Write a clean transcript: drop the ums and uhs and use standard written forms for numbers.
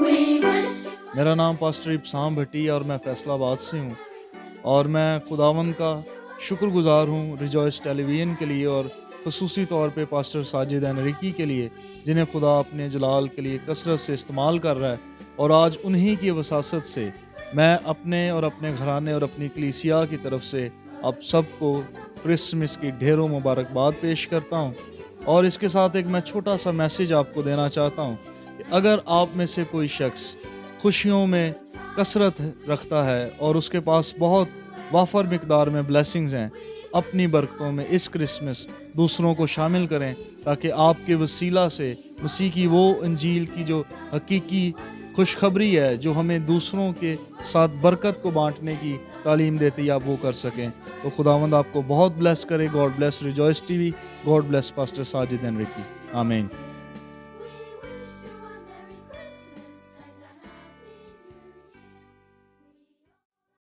मेरा नाम पास्टर इब्साम भट्टी और मैं फैसलाबाद से हूँ और मैं खुदावंद का शुक्रगुज़ार हूँ रिजॉइस टेलीविज़न के लिए और ख़ुसूसी तौर पे पास्टर साजिद अनरिकी के लिए, जिन्हें खुदा अपने जलाल के लिए कसरत से इस्तेमाल कर रहा है। और आज उन्हीं की वसासत से मैं अपने और अपने घराने और अपनी कलीसिया की तरफ से आप सबको क्रिसमस की ढेरों मुबारकबाद पेश करता हूँ। और इसके साथ एक मैं छोटा सा मैसेज आपको देना चाहता हूँ कि अगर आप में से कोई शख्स खुशियों में कसरत रखता है और उसके पास बहुत वाफर मिकदार में ब्लेसिंग्स हैं, अपनी बरकतों में इस क्रिसमस दूसरों को शामिल करें, ताकि आपके वसीला से मसीह की वो इंजील की जो हकीकी खुशखबरी है, जो हमें दूसरों के साथ बरकत को बांटने की तालीम देती है, आप वो कर सकें। तो खुदावंद आपको बहुत ब्लेस करे। God bless Rejoice TV. God bless pastor Sajid एनरिकी। आमीन।